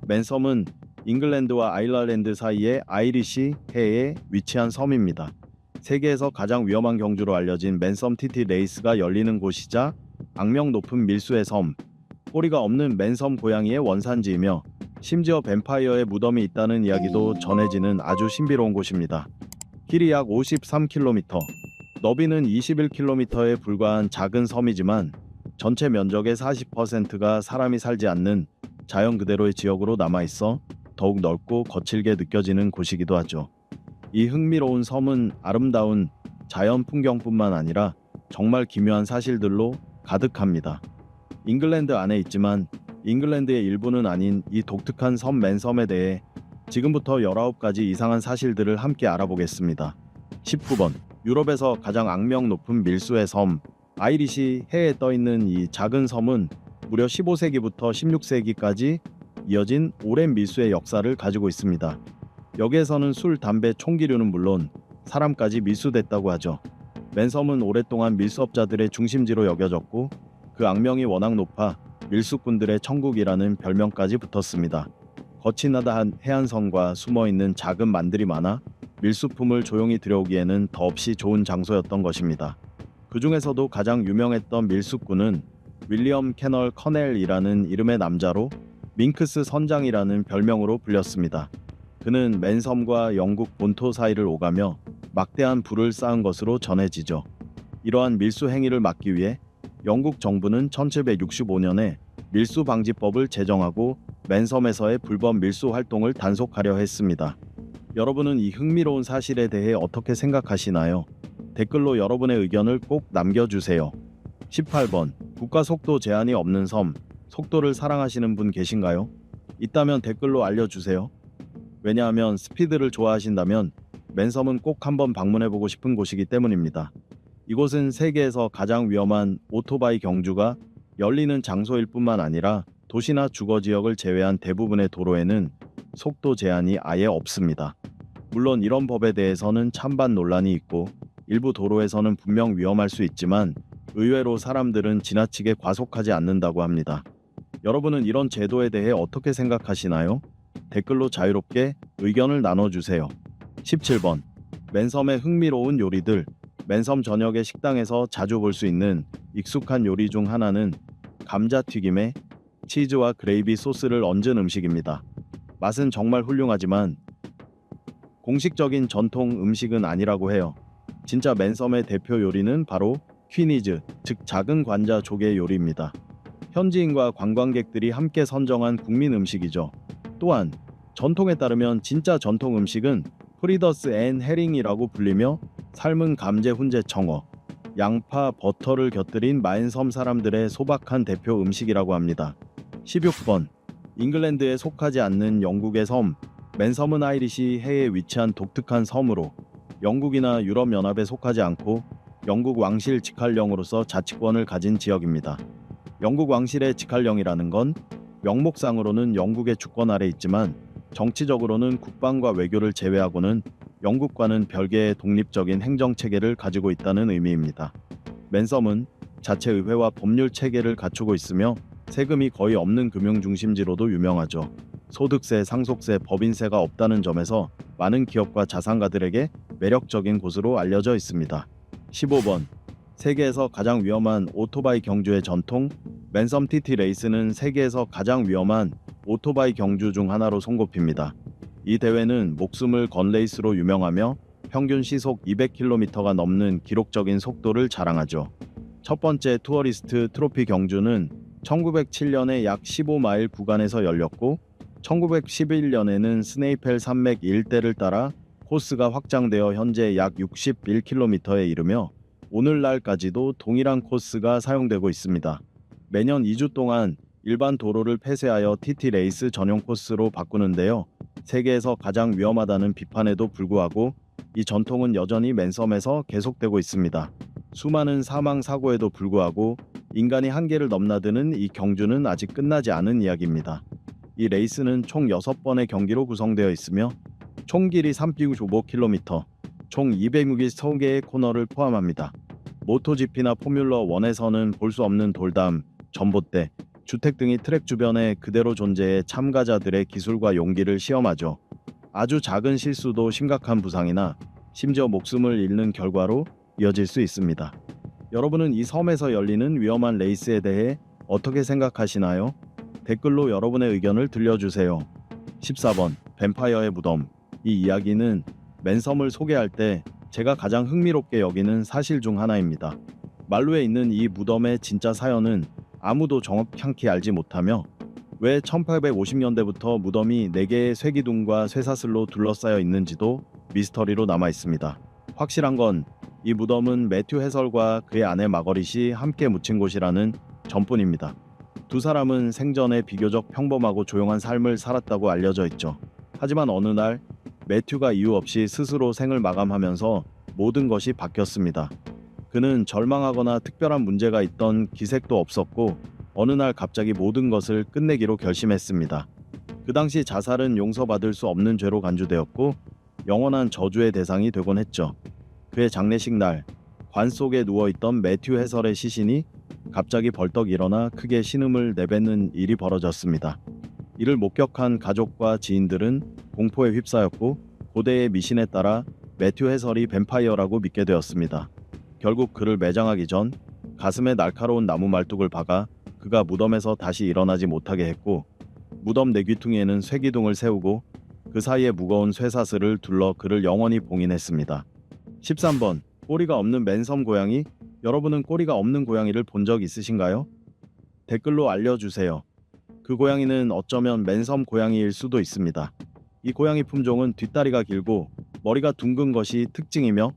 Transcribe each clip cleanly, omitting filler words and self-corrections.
맨섬은 잉글랜드와 아일랜드 사이의 아이리시 해에 위치한 섬입니다. 세계에서 가장 위험한 경주로 알려진 맨섬 TT 레이스가 열리는 곳이자 악명 높은 밀수의 섬, 꼬리가 없는 맨섬 고양이의 원산지이며 심지어 뱀파이어의 무덤이 있다는 이야기도 전해지는 아주 신비로운 곳입니다. 길이 약 53km, 너비는 21km에 불과한 작은 섬이지만 전체 면적의 40%가 사람이 살지 않는 자연 그대로의 지역으로 남아있어 더욱 넓고 거칠게 느껴지는 곳이기도 하죠. 이 흥미로운 섬은 아름다운 자연 풍경뿐만 아니라 정말 기묘한 사실들로 가득합니다. 잉글랜드 안에 있지만 잉글랜드의 일부는 아닌 이 독특한 섬 맨섬에 대해 지금부터 19가지 이상한 사실들을 함께 알아보겠습니다. 19번. 유럽에서 가장 악명 높은 밀수의 섬, 아이리시 해에 떠있는 이 작은 섬은 무려 15세기부터 16세기까지 이어진 오랜 밀수의 역사를 가지고 있습니다. 여기에서는 술, 담배, 총기류는 물론 사람까지 밀수됐다고 하죠. 맨섬은 오랫동안 밀수업자들의 중심지로 여겨졌고 그 악명이 워낙 높아 밀수꾼들의 천국이라는 별명까지 붙었습니다. 거친 해안선과 숨어있는 작은 만들이 많아 밀수품을 조용히 들여오기에는 더없이 좋은 장소였던 것입니다. 그 중에서도 가장 유명했던 밀수꾼은 윌리엄 캐널 커넬이라는 이름의 남자로 밍크스 선장이라는 별명으로 불렸습니다. 그는 맨섬과 영국 본토 사이를 오가며 막대한 부를 쌓은 것으로 전해지죠. 이러한 밀수 행위를 막기 위해 영국 정부는 1765년에 밀수방지법을 제정하고 맨섬에서의 불법 밀수 활동을 단속하려 했습니다. 여러분은 이 흥미로운 사실에 대해 어떻게 생각하시나요? 댓글로 여러분의 의견을 꼭 남겨주세요. 18번. 국가 속도 제한이 없는 섬, 속도를 사랑하시는 분 계신가요? 있다면 댓글로 알려주세요. 왜냐하면 스피드를 좋아하신다면 맨섬은 꼭 한번 방문해보고 싶은 곳이기 때문입니다. 이곳은 세계에서 가장 위험한 오토바이 경주가 열리는 장소일 뿐만 아니라 도시나 주거지역을 제외한 대부분의 도로에는 속도 제한이 아예 없습니다. 물론 이런 법에 대해서는 찬반 논란이 있고 일부 도로에서는 분명 위험할 수 있지만 의외로 사람들은 지나치게 과속하지 않는다고 합니다. 여러분은 이런 제도에 대해 어떻게 생각하시나요? 댓글로 자유롭게 의견을 나눠주세요. 17번. 맨섬의 흥미로운 요리들. 맨섬 전역의 식당에서 자주 볼 수 있는 익숙한 요리 중 하나는 감자튀김에 치즈와 그레이비 소스를 얹은 음식입니다. 맛은 정말 훌륭하지만 공식적인 전통 음식은 아니라고 해요. 진짜 맨섬의 대표 요리는 바로 퀴니즈, 즉 작은 관자 조개 요리입니다. 현지인과 관광객들이 함께 선정한 국민 음식이죠. 또한 전통에 따르면 진짜 전통 음식은 프리더스 앤 헤링이라고 불리며 삶은 감제 훈제 청어, 양파, 버터를 곁들인 맨섬 사람들의 소박한 대표 음식이라고 합니다. 16번. 잉글랜드에 속하지 않는 영국의 섬, 맨섬은 아이리시 해에 위치한 독특한 섬으로 영국이나 유럽연합에 속하지 않고 영국 왕실 직할령으로서 자치권을 가진 지역입니다. 영국 왕실의 직할령이라는 건 명목상으로는 영국의 주권 아래 있지만 정치적으로는 국방과 외교를 제외하고는 영국과는 별개의 독립적인 행정체계를 가지고 있다는 의미입니다. 맨섬은 자체 의회와 법률 체계를 갖추고 있으며 세금이 거의 없는 금융중심지로도 유명하죠. 소득세, 상속세, 법인세가 없다는 점에서 많은 기업과 자산가들에게 매력적인 곳으로 알려져 있습니다. 15번. 세계에서 가장 위험한 오토바이 경주의 전통, 맨섬 TT 레이스는 세계에서 가장 위험한 오토바이 경주 중 하나로 손꼽힙니다. 이 대회는 목숨을 건 레이스로 유명하며 평균 시속 200km가 넘는 기록적인 속도를 자랑하죠. 첫 번째 투어리스트 트로피 경주는 1907년에 약 15마일 구간에서 열렸고 1911년에는 스네이펠 산맥 일대를 따라 코스가 확장되어 현재 약 61km에 이르며 오늘날까지도 동일한 코스가 사용되고 있습니다. 매년 2주 동안 일반 도로를 폐쇄하여 TT 레이스 전용 코스로 바꾸는데요. 세계에서 가장 위험하다는 비판에도 불구하고 이 전통은 여전히 맨섬에서 계속되고 있습니다. 수많은 사망 사고에도 불구하고 인간이 한계를 넘나드는 이 경주는 아직 끝나지 않은 이야기입니다. 이 레이스는 총 6번의 경기로 구성되어 있으며 총 길이 3.5km, 총 260개의 코너를 포함합니다. 모토GP나 포뮬러 1에서는 볼 수 없는 돌담, 전봇대, 주택 등이 트랙 주변에 그대로 존재해 참가자들의 기술과 용기를 시험하죠. 아주 작은 실수도 심각한 부상이나 심지어 목숨을 잃는 결과로 이어질 수 있습니다. 여러분은 이 섬에서 열리는 위험한 레이스에 대해 어떻게 생각하시나요? 댓글로 여러분의 의견을 들려주세요. 14번 뱀파이어의 무덤. 이 이야기는 맨섬을 소개할 때 제가 가장 흥미롭게 여기는 사실 중 하나입니다. 말루에 있는 이 무덤의 진짜 사연은 아무도 정확히 알지 못하며 왜 1850년대부터 무덤이 4개의 쇠기둥과 쇠사슬로 둘러싸여 있는지도 미스터리로 남아 있습니다. 확실한 건 이 무덤은 매튜 해설과 그의 아내 마거릿이 함께 묻힌 곳이라는 점뿐입니다. 두 사람은 생전에 비교적 평범하고 조용한 삶을 살았다고 알려져 있죠. 하지만 어느 날 매튜가 이유 없이 스스로 생을 마감하면서 모든 것이 바뀌었습니다. 그는 절망하거나 특별한 문제가 있던 기색도 없었고 어느 날 갑자기 모든 것을 끝내기로 결심했습니다. 그 당시 자살은 용서받을 수 없는 죄로 간주되었고 영원한 저주의 대상이 되곤 했죠. 그의 장례식 날, 관 속에 누워있던 매튜 해설의 시신이 갑자기 벌떡 일어나 크게 신음을 내뱉는 일이 벌어졌습니다. 이를 목격한 가족과 지인들은 공포에 휩싸였고 고대의 미신에 따라 매튜 해설이 뱀파이어라고 믿게 되었습니다. 결국 그를 매장하기 전 가슴에 날카로운 나무 말뚝을 박아 그가 무덤에서 다시 일어나지 못하게 했고 무덤 내귀퉁이에는 쇠기둥을 세우고 그 사이에 무거운 쇠사슬을 둘러 그를 영원히 봉인했습니다. 13번 꼬리가 없는 맨섬 고양이. 여러분은 꼬리가 없는 고양이를 본 적 있으신가요? 댓글로 알려주세요. 그 고양이는 어쩌면 맨섬 고양이일 수도 있습니다. 이 고양이 품종은 뒷다리가 길고 머리가 둥근 것이 특징이며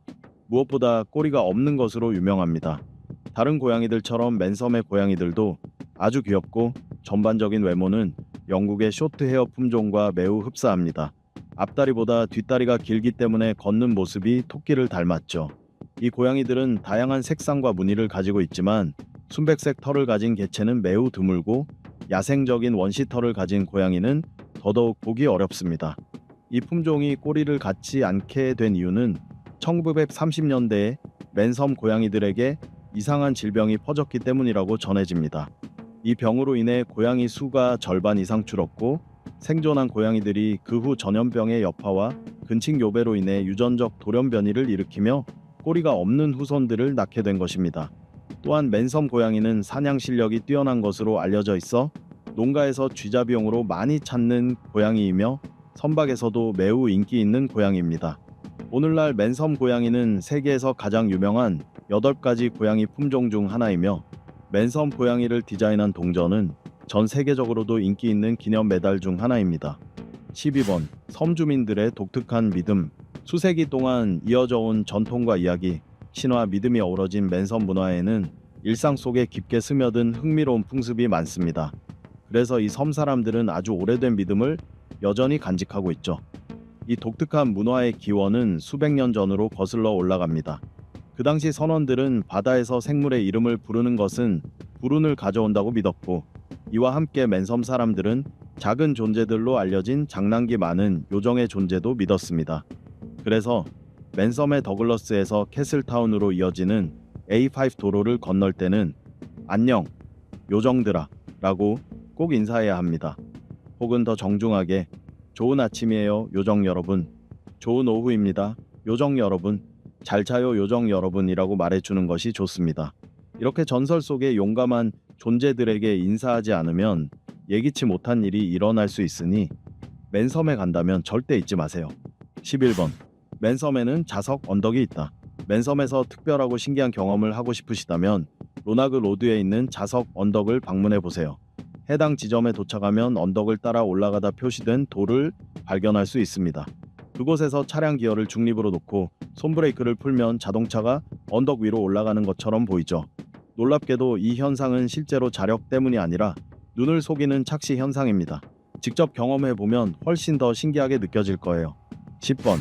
무엇보다 꼬리가 없는 것으로 유명합니다. 다른 고양이들처럼 맨섬의 고양이들도 아주 귀엽고 전반적인 외모는 영국의 쇼트헤어 품종과 매우 흡사합니다. 앞다리보다 뒷다리가 길기 때문에 걷는 모습이 토끼를 닮았죠. 이 고양이들은 다양한 색상과 무늬를 가지고 있지만 순백색 털을 가진 개체는 매우 드물고 야생적인 원시 털을 가진 고양이는 더더욱 보기 어렵습니다. 이 품종이 꼬리를 갖지 않게 된 이유는 1930년대에 맨섬 고양이들에게 이상한 질병이 퍼졌기 때문이라고 전해집니다. 이 병으로 인해 고양이 수가 절반 이상 줄었고 생존한 고양이들이 그 후 전염병의 여파와 근친교배로 인해 유전적 돌연변이를 일으키며 꼬리가 없는 후손들을 낳게 된 것입니다. 또한 맨섬 고양이는 사냥 실력이 뛰어난 것으로 알려져 있어 농가에서 쥐잡이용으로 많이 찾는 고양이이며 선박에서도 매우 인기 있는 고양이입니다. 오늘날 맨섬 고양이는 세계에서 가장 유명한 8가지 고양이 품종 중 하나이며 맨섬 고양이를 디자인한 동전은 전 세계적으로도 인기 있는 기념 메달 중 하나입니다. 12번 섬 주민들의 독특한 믿음. 수세기 동안 이어져 온 전통과 이야기, 신화, 믿음이 어우러진 맨섬 문화에는 일상 속에 깊게 스며든 흥미로운 풍습이 많습니다. 그래서 이 섬 사람들은 아주 오래된 믿음을 여전히 간직하고 있죠. 이 독특한 문화의 기원은 수백 년 전으로 거슬러 올라갑니다. 그 당시 선원들은 바다에서 생물의 이름을 부르는 것은 불운을 가져온다고 믿었고 이와 함께 맨섬 사람들은 작은 존재들로 알려진 장난기 많은 요정의 존재도 믿었습니다. 그래서 맨섬의 더글러스에서 캐슬타운으로 이어지는 A5 도로를 건널 때는 안녕, 요정들아 라고 꼭 인사해야 합니다. 혹은 더 정중하게 좋은 아침이에요, 요정 여러분. 좋은 오후입니다, 요정 여러분. 잘 자요, 요정 여러분이라고 말해주는 것이 좋습니다. 이렇게 전설 속의 용감한 존재들에게 인사하지 않으면 예기치 못한 일이 일어날 수 있으니 맨섬에 간다면 절대 잊지 마세요. 11번 맨섬에는 자석 언덕이 있다. 맨섬에서 특별하고 신기한 경험을 하고 싶으시다면 로나그 로드에 있는 자석 언덕을 방문해 보세요. 해당 지점에 도착하면 언덕을 따라 올라가다 표시된 돌을 발견할 수 있습니다. 그곳에서 차량 기어를 중립으로 놓고 손브레이크를 풀면 자동차가 언덕 위로 올라가는 것처럼 보이죠. 놀랍게도 이 현상은 실제로 자력 때문이 아니라 눈을 속이는 착시 현상입니다. 직접 경험해보면 훨씬 더 신기하게 느껴질 거예요. 10번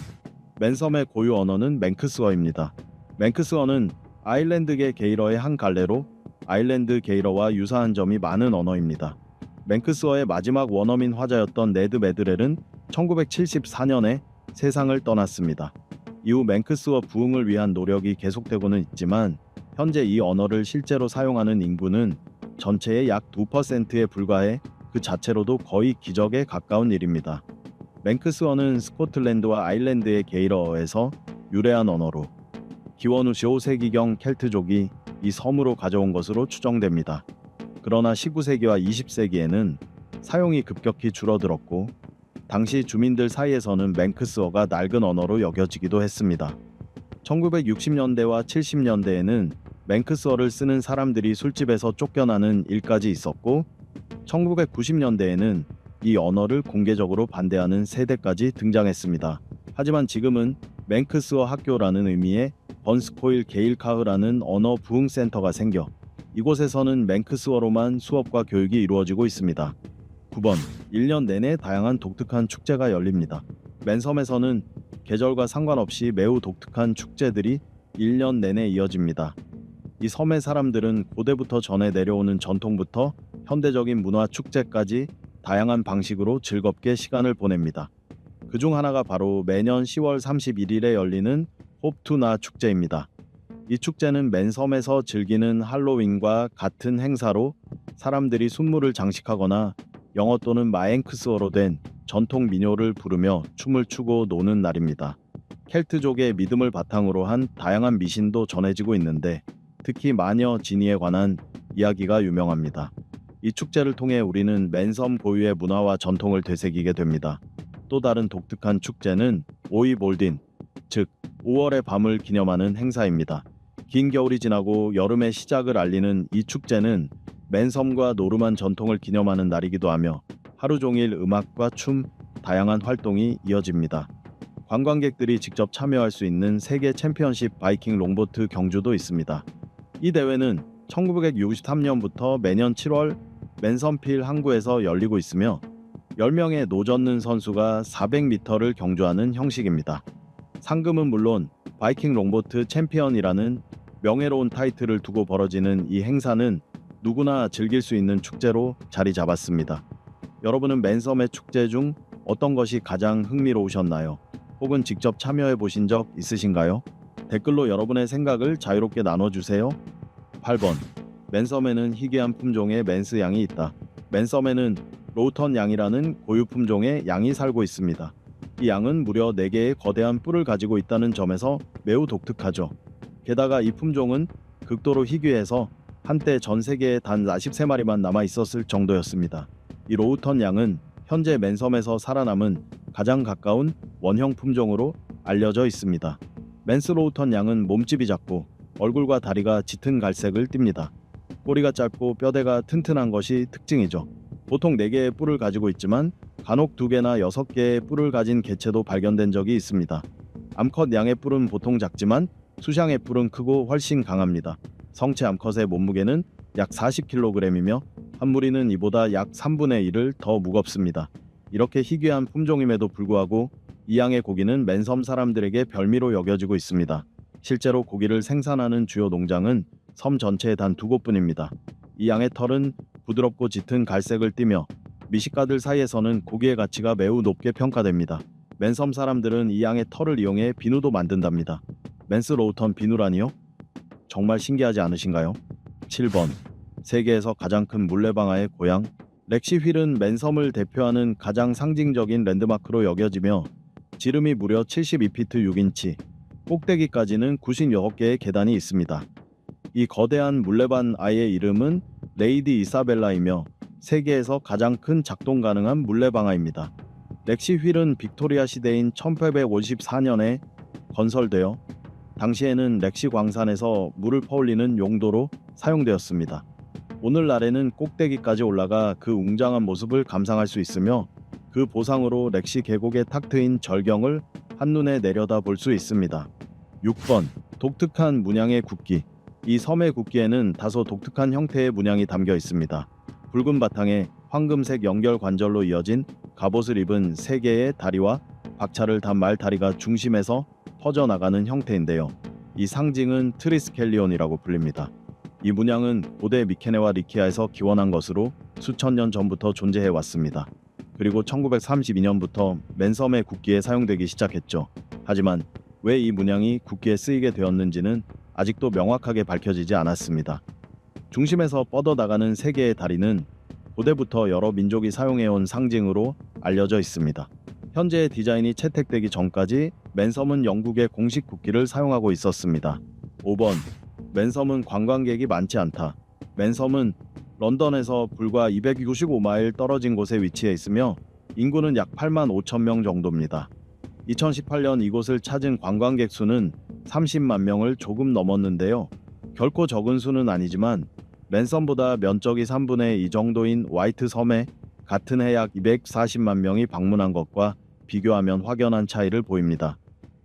맨섬의 고유 언어는 맹크스어입니다. 맹크스어는 아일랜드계 게이러의 한 갈래로 아일랜드 게이러와 유사한 점이 많은 언어입니다. 맹크스어의 마지막 원어민 화자였던 네드 메드렐은 1974년에 세상을 떠났습니다. 이후 맹크스어 부흥을 위한 노력이 계속되고는 있지만 현재 이 언어를 실제로 사용하는 인구는 전체의 약 2%에 불과해 그 자체로도 거의 기적에 가까운 일입니다. 맹크스어는 스코틀랜드와 아일랜드의 게일어에서 유래한 언어로 기원 후 15세기경 켈트족이 이 섬으로 가져온 것으로 추정됩니다. 그러나 19세기와 20세기에는 사용이 급격히 줄어들었고 당시 주민들 사이에서는 맹크스어가 낡은 언어로 여겨지기도 했습니다. 1960년대와 70년대에는 맹크스어를 쓰는 사람들이 술집에서 쫓겨나는 일까지 있었고 1990년대에는 이 언어를 공개적으로 반대하는 세대까지 등장했습니다. 하지만 지금은 맹크스어 학교라는 의미의 번스코일 게일카흐라는 언어 부흥 센터가 생겨 이곳에서는 맹크스어로만 수업과 교육이 이루어지고 있습니다. 9번. 1년 내내 다양한 독특한 축제가 열립니다. 맨섬에서는 계절과 상관없이 매우 독특한 축제들이 1년 내내 이어집니다. 이 섬의 사람들은 고대부터 전해 내려오는 전통부터 현대적인 문화 축제까지 다양한 방식으로 즐겁게 시간을 보냅니다. 그중 하나가 바로 매년 10월 31일에 열리는 홉투나 축제입니다. 이 축제는 맨섬에서 즐기는 할로윈과 같은 행사로 사람들이 순물을 장식하거나 영어 또는 마앵크스어로 된 전통 민요를 부르며 춤을 추고 노는 날입니다. 켈트족의 믿음을 바탕으로 한 다양한 미신도 전해지고 있는데 특히 마녀 지니에 관한 이야기가 유명합니다. 이 축제를 통해 우리는 맨섬 고유의 문화와 전통을 되새기게 됩니다. 또 다른 독특한 축제는 오이볼딘, 즉 5월의 밤을 기념하는 행사입니다. 긴 겨울이 지나고 여름의 시작을 알리는 이 축제는 맨섬과 노르만 전통을 기념하는 날이기도 하며 하루 종일 음악과 춤, 다양한 활동이 이어집니다. 관광객들이 직접 참여할 수 있는 세계 챔피언십 바이킹 롱보트 경주도 있습니다. 이 대회는 1963년부터 매년 7월 맨섬필 항구에서 열리고 있으며 10명의 노젓는 선수가 400m를 경주하는 형식입니다. 상금은 물론 바이킹 롱보트 챔피언이라는 명예로운 타이틀을 두고 벌어지는 이 행사는 누구나 즐길 수 있는 축제로 자리 잡았습니다. 여러분은 맨섬의 축제 중 어떤 것이 가장 흥미로우셨나요? 혹은 직접 참여해 보신 적 있으신가요? 댓글로 여러분의 생각을 자유롭게 나눠주세요. 8번. 맨섬에는 희귀한 품종의 맨스 양이 있다. 맨섬에는 로우턴 양이라는 고유 품종의 양이 살고 있습니다. 이 양은 무려 4개의 거대한 뿔을 가지고 있다는 점에서 매우 독특하죠. 게다가 이 품종은 극도로 희귀해서 한때 전 세계에 단 43마리만 남아 있었을 정도였습니다. 이 로우턴 양은 현재 맨섬에서 살아남은 가장 가까운 원형 품종으로 알려져 있습니다. 맨스 로우턴 양은 몸집이 작고 얼굴과 다리가 짙은 갈색을 띱니다. 꼬리가 짧고 뼈대가 튼튼한 것이 특징이죠. 보통 4개의 뿔을 가지고 있지만 간혹 2개나 6개의 뿔을 가진 개체도 발견된 적이 있습니다. 암컷 양의 뿔은 보통 작지만 수샹의 뿔은 크고 훨씬 강합니다. 성체 암컷의 몸무게는 약 40kg이며 한 무리는 이보다 약 3분의 1을 더 무겁습니다. 이렇게 희귀한 품종임에도 불구하고 이 양의 고기는 맨섬 사람들에게 별미로 여겨지고 있습니다. 실제로 고기를 생산하는 주요 농장은 섬 전체에 단 2곳뿐입니다. 이 양의 털은 부드럽고 짙은 갈색을 띠며 미식가들 사이에서는 고기의 가치가 매우 높게 평가됩니다. 맨섬 사람들은 이 양의 털을 이용해 비누도 만든답니다. 맨스 로우턴 비누라니요? 정말 신기하지 않으신가요? 7번. 세계에서 가장 큰 물레방아의 고향. 렉시 휠은 맨섬을 대표하는 가장 상징적인 랜드마크로 여겨지며 지름이 무려 72피트 6인치, 꼭대기까지는 96개의 계단이 있습니다. 이 거대한 물레방아의 이름은 레이디 이사벨라이며 세계에서 가장 큰 작동 가능한 물레방아입니다. 렉시 휠은 빅토리아 시대인 1854년에 건설되어 당시에는 렉시 광산에서 물을 퍼올리는 용도로 사용되었습니다. 오늘날에는 꼭대기까지 올라가 그 웅장한 모습을 감상할 수 있으며 그 보상으로 렉시 계곡의 탁 트인 절경을 한눈에 내려다 볼 수 있습니다. 6번. 독특한 문양의 국기. 이 섬의 국기에는 다소 독특한 형태의 문양이 담겨 있습니다. 붉은 바탕에 황금색 연결 관절로 이어진 갑옷을 입은 3개의 다리와 박차를 단 말다리가 중심에서 퍼져나가는 형태인데요. 이 상징은 트리스켈리온이라고 불립니다. 이 문양은 고대 미케네와 리키아에서 기원한 것으로 수천 년 전부터 존재해 왔습니다. 그리고 1932년부터 맨섬의 국기에 사용되기 시작했죠. 하지만 왜 이 문양이 국기에 쓰이게 되었는지는 아직도 명확하게 밝혀지지 않았습니다. 중심에서 뻗어나가는 세 개의 다리는 고대부터 여러 민족이 사용해온 상징으로 알려져 있습니다. 현재의 디자인이 채택되기 전까지 맨섬은 영국의 공식 국기를 사용하고 있었습니다. 5번. 맨섬은 관광객이 많지 않다. 맨섬은 런던에서 불과 295마일 떨어진 곳에 위치해 있으며 인구는 약 8만 5천 명 정도입니다. 2018년 이곳을 찾은 관광객 수는 30만 명을 조금 넘었는데요. 결코 적은 수는 아니지만 맨섬보다 면적이 3분의 2 정도인 화이트 섬에 같은 해 약 240만 명이 방문한 것과 비교하면 확연한 차이를 보입니다.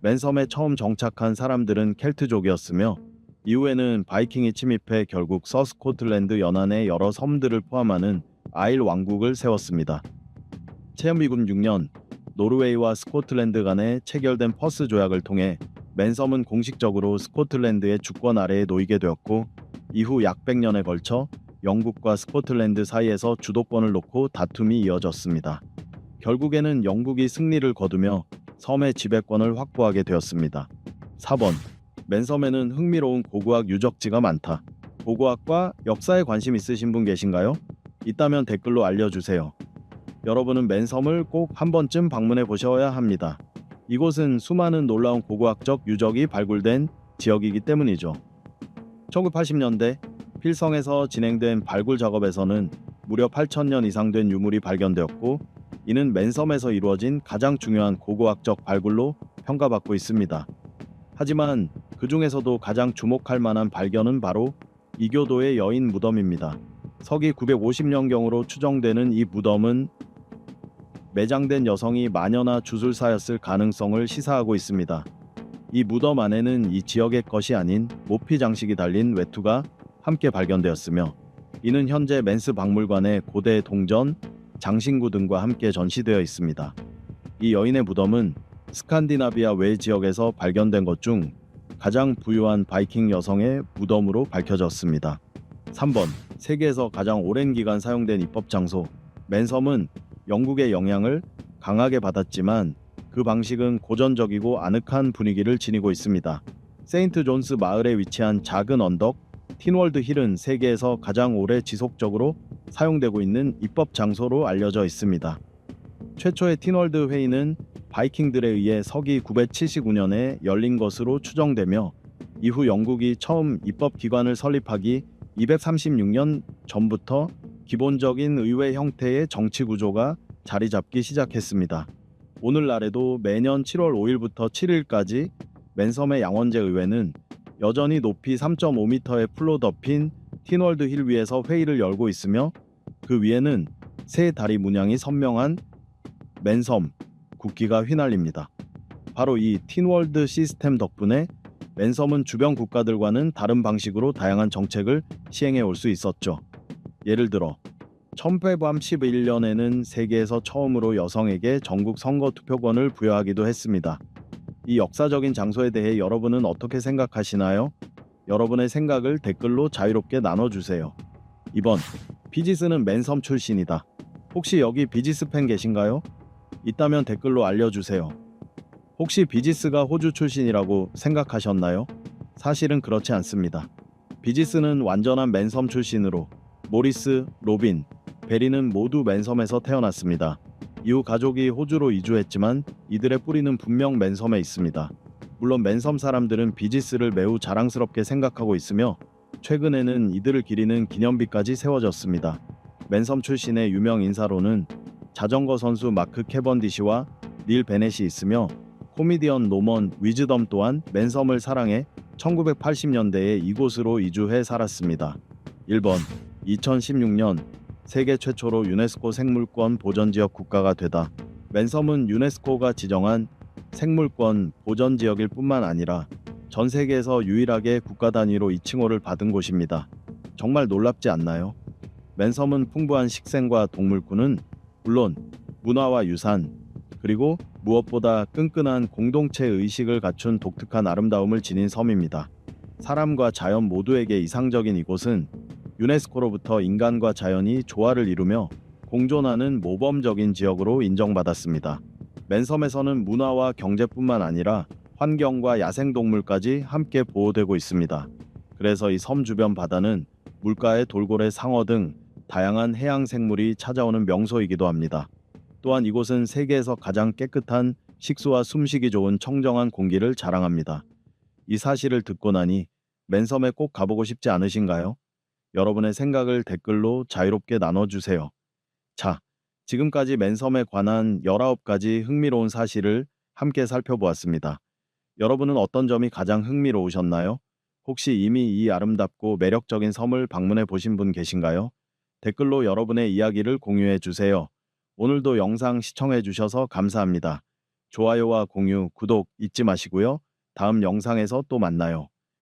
맨섬에 처음 정착한 사람들은 켈트족이었으며 이후에는 바이킹이 침입해 결국 서스코틀랜드 연안의 여러 섬들을 포함하는 아일 왕국을 세웠습니다. 체험미군 6년 노르웨이와 스코틀랜드 간에 체결된 퍼스 조약을 통해 맨섬은 공식적으로 스코틀랜드의 주권 아래에 놓이게 되었고 이후 약 100년에 걸쳐 영국과 스코틀랜드 사이에서 주도권을 놓고 다툼이 이어졌습니다. 결국에는 영국이 승리를 거두며 섬의 지배권을 확보하게 되었습니다. 4번. 맨섬에는 흥미로운 고고학 유적지가 많다. 고고학과 역사에 관심 있으신 분 계신가요? 있다면 댓글로 알려주세요. 여러분은 맨섬을 꼭 한 번쯤 방문해 보셔야 합니다. 이곳은 수많은 놀라운 고고학적 유적이 발굴된 지역이기 때문이죠. 1980년대 필성에서 진행된 발굴 작업에서는 무려 8,000년 이상 된 유물이 발견되었고 이는 맨섬에서 이루어진 가장 중요한 고고학적 발굴로 평가받고 있습니다. 하지만 그 중에서도 가장 주목할 만한 발견은 바로 이교도의 여인 무덤입니다. 서기 950년경으로 추정되는 이 무덤은 매장된 여성이 마녀나 주술사였을 가능성을 시사하고 있습니다. 이 무덤 안에는 이 지역의 것이 아닌 모피 장식이 달린 외투가 함께 발견되었으며 이는 현재 맨스 박물관의 고대 동전, 장신구 등과 함께 전시되어 있습니다. 이 여인의 무덤은 스칸디나비아 외 지역에서 발견된 것 중 가장 부유한 바이킹 여성의 무덤으로 밝혀졌습니다. 3번. 세계에서 가장 오랜 기간 사용된 입법 장소. 맨섬은 영국의 영향을 강하게 받았지만 그 방식은 고전적이고 아늑한 분위기를 지니고 있습니다. 세인트 존스 마을에 위치한 작은 언덕 틴월드 힐은 세계에서 가장 오래 지속적으로 사용되고 있는 입법 장소로 알려져 있습니다. 최초의 틴월드 회의는 바이킹들에 의해 서기 979년에 열린 것으로 추정되며 이후 영국이 처음 입법 기관을 설립하기 236년 전부터 기본적인 의회 형태의 정치 구조가 자리 잡기 시작했습니다. 오늘날에도 매년 7월 5일부터 7일까지 맨섬의 양원제 의회는 여전히 높이 3.5m의 풀로 덮인 틴월드 힐 위에서 회의를 열고 있으며 그 위에는 세 다리 문양이 선명한 맨섬 국기가 휘날립니다. 바로 이 틴월드 시스템 덕분에 맨섬은 주변 국가들과는 다른 방식으로 다양한 정책을 시행해 올 수 있었죠. 예를 들어 1811년에는 세계에서 처음으로 여성에게 전국 선거 투표권을 부여하기도 했습니다. 이 역사적인 장소에 대해 여러분은 어떻게 생각하시나요? 여러분의 생각을 댓글로 자유롭게 나눠주세요. 2번. 비지스는 맨섬 출신이다. 혹시 여기 비지스 팬 계신가요? 있다면 댓글로 알려주세요. 혹시 비지스가 호주 출신이라고 생각하셨나요? 사실은 그렇지 않습니다. 비지스는 완전한 맨섬 출신으로 모리스, 로빈, 베리는 모두 맨섬에서 태어났습니다. 이후 가족이 호주로 이주했지만 이들의 뿌리는 분명 맨섬에 있습니다. 물론 맨섬 사람들은 비지스를 매우 자랑스럽게 생각하고 있으며 최근에는 이들을 기리는 기념비까지 세워졌습니다. 맨섬 출신의 유명 인사로는 자전거 선수 마크 캐번디시와 닐 베넷이 있으며 코미디언 노먼 위즈덤 또한 맨섬을 사랑해 1980년대에 이곳으로 이주해 살았습니다. 1번. 2016년 세계 최초로 유네스코 생물권 보전지역 국가가 되다. 맨섬은 유네스코가 지정한 생물권 보전지역일 뿐만 아니라 전 세계에서 유일하게 국가 단위로 이 칭호를 받은 곳입니다. 정말 놀랍지 않나요? 맨섬은 풍부한 식생과 동물군은 물론 문화와 유산, 그리고 무엇보다 끈끈한 공동체 의식을 갖춘 독특한 아름다움을 지닌 섬입니다. 사람과 자연 모두에게 이상적인 이곳은 유네스코로부터 인간과 자연이 조화를 이루며 공존하는 모범적인 지역으로 인정받았습니다. 맨섬에서는 문화와 경제뿐만 아니라 환경과 야생동물까지 함께 보호되고 있습니다. 그래서 이 섬 주변 바다는 물가에 돌고래, 상어 등 다양한 해양 생물이 찾아오는 명소이기도 합니다. 또한 이곳은 세계에서 가장 깨끗한 식수와 숨쉬기 좋은 청정한 공기를 자랑합니다. 이 사실을 듣고 나니 맨섬에 꼭 가보고 싶지 않으신가요? 여러분의 생각을 댓글로 자유롭게 나눠주세요. 자, 지금까지 맨섬에 관한 19가지 흥미로운 사실을 함께 살펴보았습니다. 여러분은 어떤 점이 가장 흥미로우셨나요? 혹시 이미 이 아름답고 매력적인 섬을 방문해 보신 분 계신가요? 댓글로 여러분의 이야기를 공유해 주세요. 오늘도 영상 시청해 주셔서 감사합니다. 좋아요와 공유, 구독 잊지 마시고요. 다음 영상에서 또 만나요.